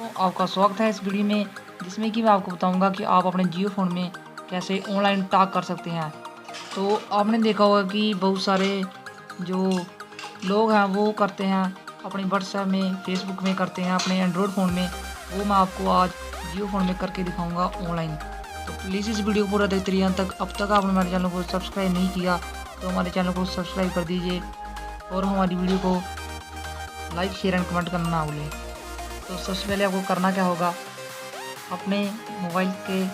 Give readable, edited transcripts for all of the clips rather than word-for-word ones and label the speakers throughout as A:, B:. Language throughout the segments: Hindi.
A: तो आपका स्वागत है इस वीडियो में, जिसमें कि मैं आपको बताऊंगा कि आप अपने जियो फ़ोन में कैसे ऑनलाइन टॉक कर सकते हैं। तो आपने देखा होगा कि बहुत सारे जो लोग हैं वो करते हैं अपने व्हाट्सएप में, फेसबुक में करते हैं अपने एंड्रॉयड फ़ोन में। वो मैं आपको आज जियो फ़ोन में करके दिखाऊंगा ऑनलाइन। तो प्लीज़ इस वीडियो को पूरा देखते रहिए अंत तक। अब तक आपने हमारे चैनल को सब्सक्राइब नहीं किया तो हमारे चैनल को सब्सक्राइब कर दीजिए और हमारी वीडियो को लाइक, शेयर एंड कमेंट करना ना भूलें। तो सबसे पहले आपको करना क्या होगा, अपने मोबाइल के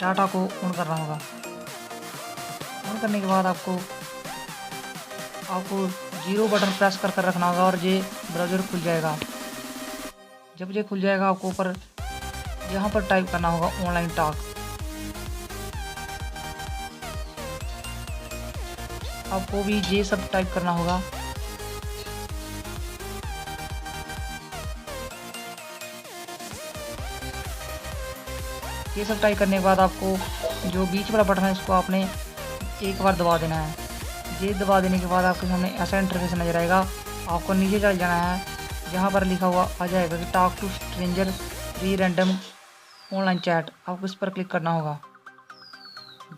A: डाटा को ऑन करना होगा। ऑन करने के बाद आपको जीरो बटन प्रेस कर रखना होगा और ये ब्राउज़र खुल जाएगा। जब ये खुल जाएगा आपको ऊपर यहाँ पर टाइप करना होगा ऑनलाइन टॉक। आपको भी ये सब टाइप करना होगा। ये सब टाइप करने के बाद आपको जो बीच वाला बटन है इसको आपने एक बार दबा देना है। ये दबा देने के बाद आपके सामने ऐसा इंटरफेस नजर आएगा। आपको नीचे चल जाना है, जहाँ पर लिखा हुआ आ जाएगा कि talk to stranger free random online chat. आपको इस पर क्लिक करना होगा।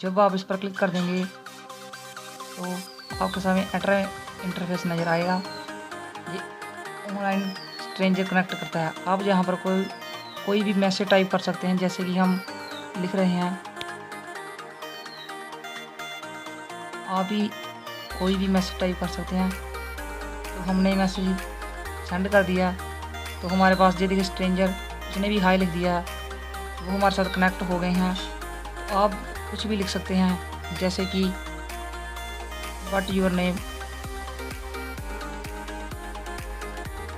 A: जब आप इस पर क्लिक कर देंगे तो आपके सामने इंटरफेस नज़र आएगा। ये ऑनलाइन स्ट्रेंजर कनेक्ट करता है। आप यहाँ पर कोई भी मैसेज टाइप कर सकते हैं, जैसे कि हम लिख रहे हैं। आप ही कोई भी मैसेज टाइप कर सकते हैं। तो हमने मैसेज सेंड कर दिया तो हमारे पास ये देखिए स्ट्रेंजर, उसने भी हाई लिख दिया, वो हमारे साथ कनेक्ट हो गए हैं। तो आप कुछ भी लिख सकते हैं, जैसे कि व्हाट योर नेम।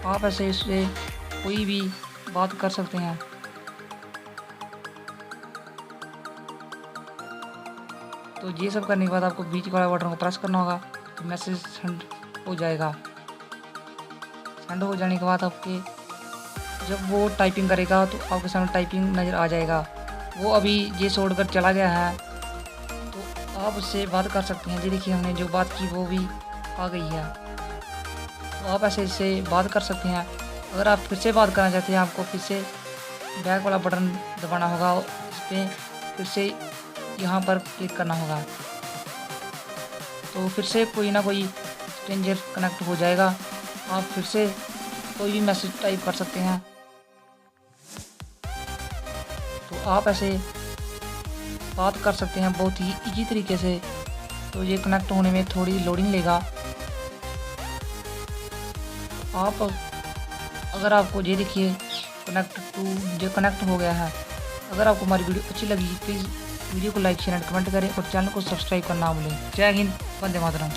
A: आप ऐसे इससे कोई भी बात कर सकते हैं। तो ये सब करने के बाद आपको बीच वाला बटन को प्रेस करना होगा, तो मैसेज सेंड हो जाएगा। सेंड हो जाने के बाद आपके जब वो टाइपिंग करेगा तो आपके सामने टाइपिंग नज़र आ जाएगा। वो अभी ये छोड़कर चला गया है, तो आप उससे बात कर सकते हैं। जी देखिए, हमने जो बात की वो भी आ गई है। तो आप ऐसे इससे बात कर सकते हैं। अगर आप फिर से बात करना चाहते हैं, आपको फिर से बैक वाला बटन दबाना होगा। इस पर फिर से यहाँ पर क्लिक करना होगा, तो फिर से कोई ना कोई स्ट्रेंजर कनेक्ट हो जाएगा। आप फिर से कोई भी मैसेज टाइप कर सकते हैं। तो आप ऐसे बात कर सकते हैं बहुत ही इजी तरीके से। तो ये कनेक्ट होने में थोड़ी लोडिंग लेगा। आप अगर आपको ये देखिए कनेक्ट हो गया है। अगर आपको हमारी वीडियो अच्छी लगी प्लीज़ वीडियो को लाइक, शेयर एंड कमेंट करें और चैनल को सब्सक्राइब करना ना भूलें। जय हिंद, वंदे मातरम।